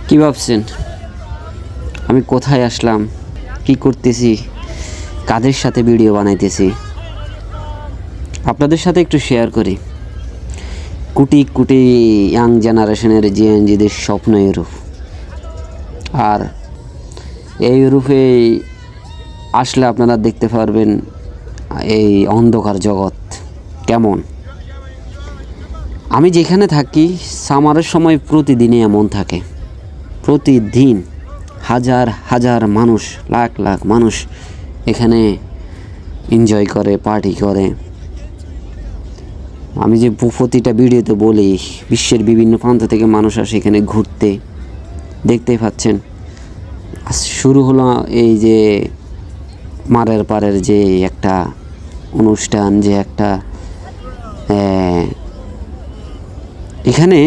কি ভাবছেন আমি কোথায় আসলাম, কি করতেছি, কাদের সাথে ভিডিও বানাইতেছি? আপনাদের সাথে একটু শেয়ার করি। কোটি কোটি ইয়াং জেনারেশনের জিএনজিদের স্বপ্ন ইউরোপ। আর এই ইউরোপে আসলে আপনারা দেখতে পারবেন এই অন্ধকার জগৎ কেমন। আমি যেখানে থাকি সামারের সময় প্রতিদিনই এমন থাকে। প্রতিদিন হাজার হাজার মানুষ, লাখ লাখ মানুষ এখানে এনজয় করে, পার্টি করে। আমি যে প্রতিটা ভিডিওতে বলি বিশ্বের বিভিন্ন প্রান্ত থেকে মানুষ আসে এখানে ঘুরতে, দেখতেই পাচ্ছেন। শুরু হলো এই যে মারের পারের যে একটা অনুষ্ঠান, যে একটা এখানে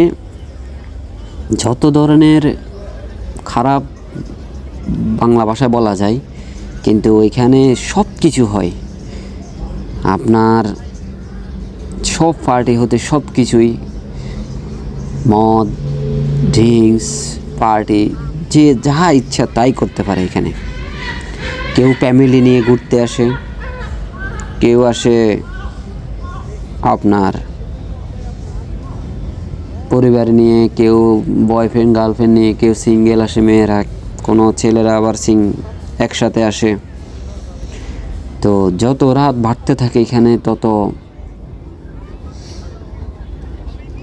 যত ধরনের খারাপ বাংলা ভাষায় বলা যায়, কিন্তু এখানে সব কিছু হয়। আপনার সব পার্টি হতে সব কিছুই, মদ, ড্রিঙ্কস, পার্টি, যে যা ইচ্ছা তাই করতে পারে এখানে। কেউ ফ্যামিলি নিয়ে ঘুরতে আসে, কেউ আসে আপনার পরিবার নিয়ে, কেউ বয়ফ্রেন্ড গার্লফ্রেন্ড নিয়ে, কেউ সিঙ্গেল আসে মেয়েরা, কোনো ছেলেরা আবার একসাথে আসে। তো যত রাত বাড়তে থাকে এখানে তত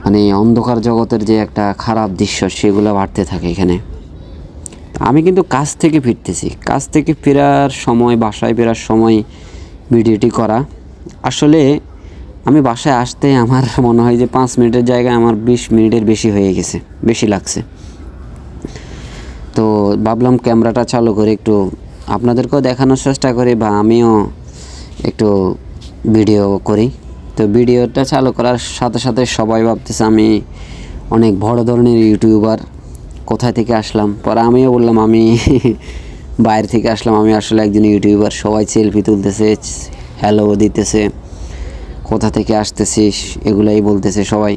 মানে অন্ধকার জগতের যে একটা খারাপ দৃশ্য সেগুলো বাড়তে থাকে এখানে। আমি কিন্তু কাজ থেকে ফিরতেছি, কাজ থেকে ফেরার সময়, বাসায় ফেরার সময় ভিডিওটি করা। আসলে আমি বাসায় আসতে আমার মনে হয় যে 5 মিনিটের জায়গায় আমার 20 মিনিটের বেশি হয়ে গেছে, বেশি লাগছে। তো ভাবলাম ক্যামেরাটা চালু করে একটু আপনাদেরকেও দেখানোর চেষ্টা করি, বা আমিও একটু ভিডিও করি। তো ভিডিওটা চালু করার সাথে সাথে সবাই ভাবতেছে আমি অনেক বড় ধরনের ইউটিউবার, কোথায় থেকে আসলাম। পরে আমিও বললাম আমি বাইরে থেকে আসলাম, আমি আসলে একজন ইউটিউবার। সবাই সেলফি তুলতেছে, হ্যালো দিতেছে, কোথা থেকে আসতেছিস এগুলাই বলতেছে সবাই।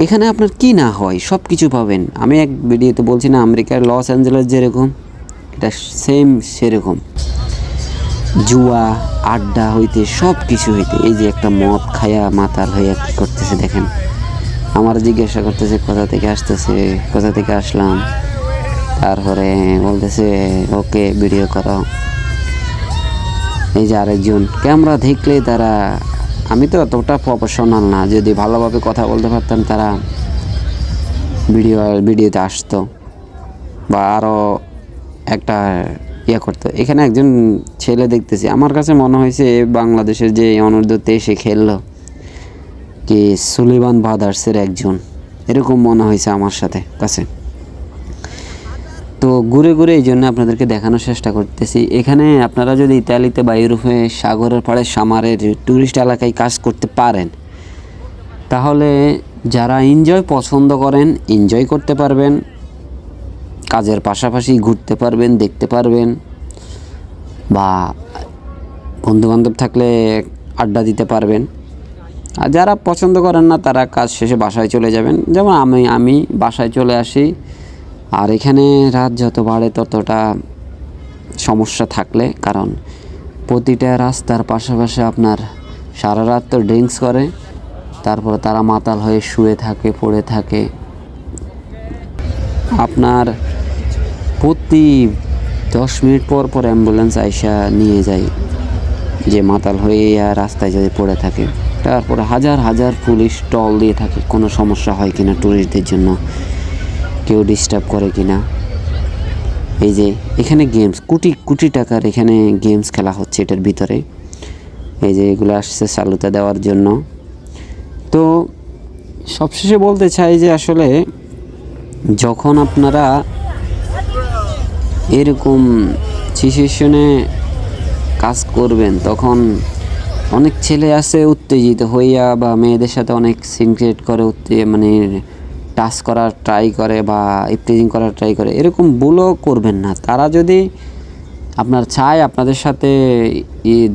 এখানে আপনার কি না হয় সব কিছু পাবেন। আমি এক ভিডিওতে বলছি না, আমেরিকার লস অ্যাঞ্জেলেস যেরকম, এটা সেম সেরকম। জুয়া আড্ডা হইতে সব কিছু হইতে, এই যে একটা মদ খায়া মাতাল হইয়া কী করতেছে দেখেন। আমার জিজ্ঞাসা করতেছে কোথা থেকে আসতেছে, কোথা থেকে আসলাম। তারপরে বলতেছে ওকে ভিডিও করো। এই যে আরেকজন ক্যামেরা দেখলে তারা, আমি তো অতটা প্রফেশনাল না, যদি ভালোভাবে কথা বলতে পারতাম তারা ভিডিওতে আসতো বা আরও একটা করতো। এখানে একজন ছেলে দেখতেছি, আমার কাছে মনে হয়েছে বাংলাদেশের যে অনূর্ধ্ব-23 খেললো কি সুলিমান ব্রাদার্সের একজন, এরকম মনে হয়েছে আমার কাছে। তো ঘুরে ঘুরে এই জন্য আপনাদেরকে দেখানোর চেষ্টা করতেছি। এখানে আপনারা যদি ইতালিতে বা ইউরোপে সাগরের পাড়ে সামারের ট্যুরিস্ট এলাকায় কাজ করতে পারেন, তাহলে যারা এনজয় পছন্দ করেন এনজয় করতে পারবেন, কাজের পাশাপাশি ঘুরতে পারবেন, দেখতে পারবেন, বা বন্ধুবান্ধব থাকলে আড্ডা দিতে পারবেন। আর যারা পছন্দ করেন না তারা কাজ শেষে বাসায় চলে যাবেন। যেমন আমি বাসায় চলে আসি। আর এখানে রাত যত বাড়ে ততটা সমস্যা থাকলে, কারণ প্রতিটা রাস্তার পাশাপাশি আপনার সারা রাত তো ড্রিঙ্কস করে, তারপরে তারা মাতাল হয়ে শুয়ে থাকে, পড়ে থাকে। আপনার প্রতি 10 মিনিট পর পর অ্যাম্বুলেন্স আইসা নিয়ে যায় যে মাতাল হয়ে রাস্তায় যদি পড়ে থাকে। তারপরে হাজার হাজার পুলিশ টল দিয়ে থাকে কোনো সমস্যা হয় কিনা, ট্যুরিস্টদের জন্য কেউ ডিস্টার্ব করে কিনা। এই যে এখানে গেমস, কোটি কোটি টাকার এখানে গেমস খেলা হচ্ছে এটার ভিতরে। এই যে এগুলো আসছে চালুতে দেওয়ার জন্য। তো সবশেষে বলতে চাই যে আসলে যখন আপনারা এরকম সিচুয়েশনে কাজ করবেন, তখন অনেক ছেলে আছে উত্তেজিত হইয়া বা মেয়েদের সাথে অনেক সিনক্রেট করে, মানে টাচ করার ট্রাই করে বা ইফটিজিং করার ট্রাই করে। এরকম ভুলও করবেন না। তারা যদি আপনার চায় আপনাদের সাথে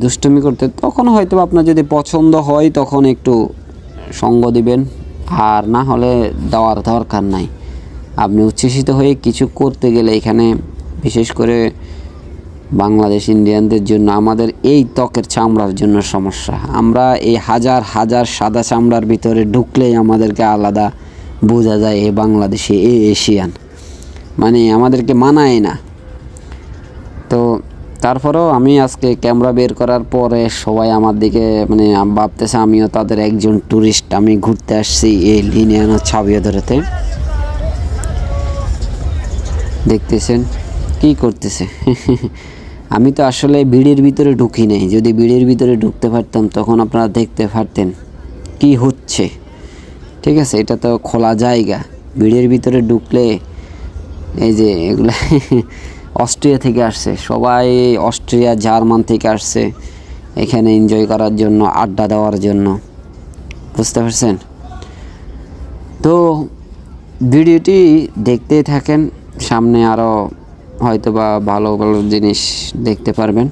দুষ্টুমি করতে, তখন হয়তো আপনার যদি পছন্দ হয় তখন একটু সঙ্গ দিবেন, আর না হলে দেওয়ার দরকার নাই। আপনি উচ্ছ্বসিত হয়ে কিছু করতে গেলে এখানে বিশেষ করে বাংলাদেশ ইন্ডিয়ানদের জন্য আমাদের এই ত্বকের চামড়ার জন্য সমস্যা। আমরা এই হাজার হাজার সাদা চামড়ার ভিতরে ঢুকলেই আমাদেরকে আলাদা বোঝা যায় এ বাংলাদেশি এ এশিয়ান, মানে আমাদেরকে মানায় না। তো তারপরেও আমি আজকে ক্যামেরা বের করার পরে সবাই আমার দিকে মানে ভাবতেছে আমিও তাদের একজন ট্যুরিস্ট, আমি ঘুরতে আসছি এই লিনিয়ানো সাবিয়াদরাতে। দেখতেছেন কি করতেছে আমি তো আসলে ভিড়ের ভিতরে ঢুকি নাই, যদি ভিড়ের ভিতরে ঢুকতে পারতাম তখন আপনারা দেখতে পারতেন কি হচ্ছে। ঠিক আছে, এটা তো খোলা জায়গা, ভিড়ের ভিতরে ঢুকলে এই যে এগুলো অস্ট্রিয়া থেকে আসছে, সবাই অস্ট্রিয়া জার্মান থেকে আসছে এখানে এনজয় করার জন্য, আড্ডা দেওয়ার জন্য, বুঝতে পারছেন? তো ভিডিওটি দেখতেই থাকেন, সামনে আরও হয়তো বা ভালো ভালো জিনিস দেখতে পারবেন।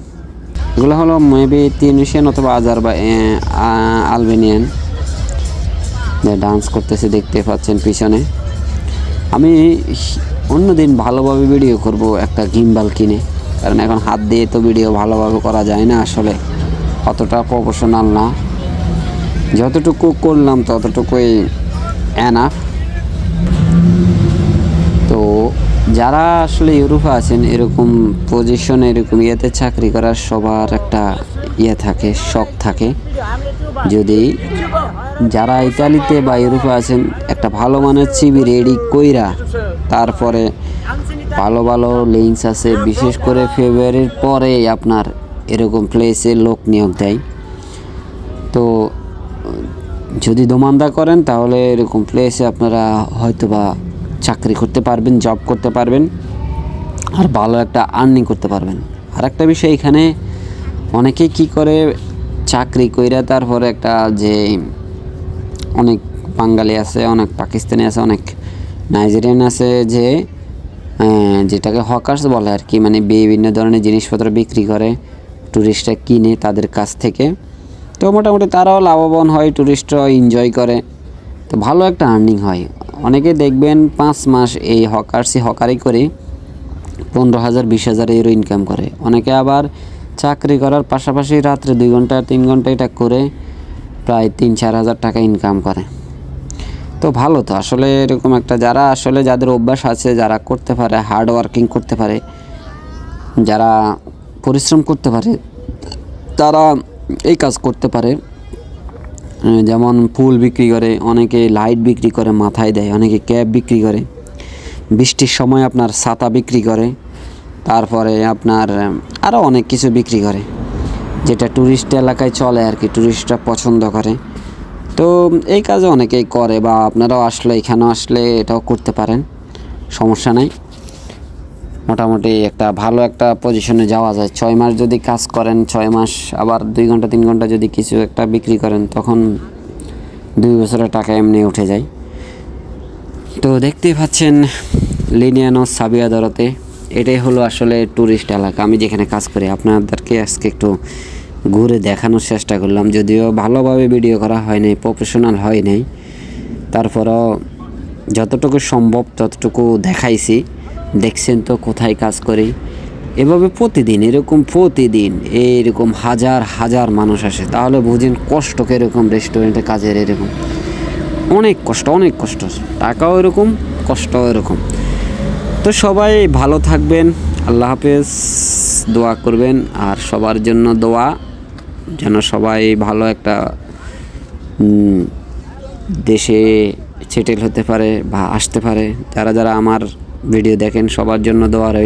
এগুলো হলো মেবি তিউনিসিয়ান অথবা আলবেনিয়ান ডান্স করতেছে, দেখতে পাচ্ছেন পিছনে। আমি অন্যদিন ভালোভাবে ভিডিও করব একটা গিম্বাল কিনে, কারণ এখন হাত দিয়ে তো ভিডিও ভালোভাবে করা যায় না, আসলে অতটা প্রফেশনাল না। যতটুকু করলাম ততটুকুই এনাফ। তো যারা আসলে ইউরোপে আছেন এরকম পজিশনে, এরকম ইয়েতে চাকরি করার সবার একটা ইয়ে থাকে, শখ থাকে। যদি যারা ইতালিতে বা ইউরোপে আছেন একটা ভালো মানের সিভি রেডি কইরা, তারপরে ভালো ভালো লিঙ্কস আছে, বিশেষ করে ফেব্রুয়ারির পরে আপনার এরকম প্লেসে লোক নিয়োগ দেয়। তো যদি দোমান্দা করেন তাহলে এরকম প্লেসে আপনারা হয়তো বা চাকরি করতে পারবেন, জব করতে পারবেন, আর ভালো একটা আর্নিং করতে পারবেন। আর একটা বিষয়, এখানে অনেকেই কি করে চাকরি কইরা তারপরে একটা যে অনেক বাঙালি আছে, অনেক পাকিস্তানি আছে, অনেক নাইজেরিয়ান আছে, যে যেটাকে হকার্স বলে আর কি, মানে বিভিন্ন ধরনের জিনিসপত্র বিক্রি করে, ট্যুরিস্টরা কিনে তাদের কাছ থেকে। তো মোটামুটি তারাও লাভবান হয়, ট্যুরিস্টরাও এনজয় করে, তো ভালো একটা আর্নিং হয়। অনেকে দেখবেন 5 মাস এই হকারি করে 15,000 20,000 এরও ইনকাম করে। অনেকে আবার চাকরি করার পাশাপাশি রাত্রে 2 ঘন্টা 3 ঘন্টা এটা করে প্রায় 3-4 হাজার টাকা ইনকাম করে। তো ভালো, তো আসলে এরকম একটা যারা আসলে যাদের অভ্যাস আছে, যারা করতে পারে, হার্ড ওয়ার্কিং করতে পারে, যারা পরিশ্রম করতে পারে, তারা এই কাজ করতে পারে। যেমন ফুল বিক্রি করে, অনেকে লাইট বিক্রি করে মাথায় দেয়, অনেকে ক্যাপ বিক্রি করে, বৃষ্টির সময় আপনার ছাতা বিক্রি করে, তারপরে আপনার আরও অনেক কিছু বিক্রি করে, যেটা ট্যুরিস্ট এলাকায় চলে আর কি, ট্যুরিস্টরা পছন্দ করে। তো এই কাজে অনেকেই করে, বা আপনারাও আসলে এখানেও আসলে এটাও করতে পারেন, সমস্যা নাই। মোটামুটি একটা ভালো একটা পজিশনে যাওয়া যায়। 6 মাস যদি কাজ করেন, 6 মাস আবার 2 ঘন্টা 3 ঘন্টা যদি কিছু একটা বিক্রি করেন, তখন 2 বছরের টাকা এমনি উঠে যায়। তো দেখতেই পাচ্ছেন লিনিয়ানো সাবিয়াদরাতে, এটাই হলো আসলে ট্যুরিস্ট এলাকা। আমি যেখানে কাজ করি আপনাদেরকে আজকে একটু ঘুরে দেখানোর চেষ্টা করলাম, যদিও ভালোভাবে ভিডিও করা হয় নাই, প্রফেশনাল হয় নাই, তারপরও যতটুকু সম্ভব ততটুকু দেখাইছি। দেখছেন তো কোথায় কাজ করি, এভাবে প্রতিদিন এরকম হাজার হাজার মানুষ আসে, তাহলে বুঝেন কষ্ট কীরকম রেস্টুরেন্টে কাজের। এরকম অনেক কষ্ট, টাকাও এরকম, কষ্টও এরকম। তো সবাই ভালো থাকবেন, আল্লাহ হাফেজ, দোয়া করবেন, আর সবার জন্য দোয়া যেন সবাই ভালো একটা দেশে সেটেল হতে পারে বা আসতে পারে। যারা যারা আমার ভিডিও দেখেন সবার জন্য দোয়া রইল।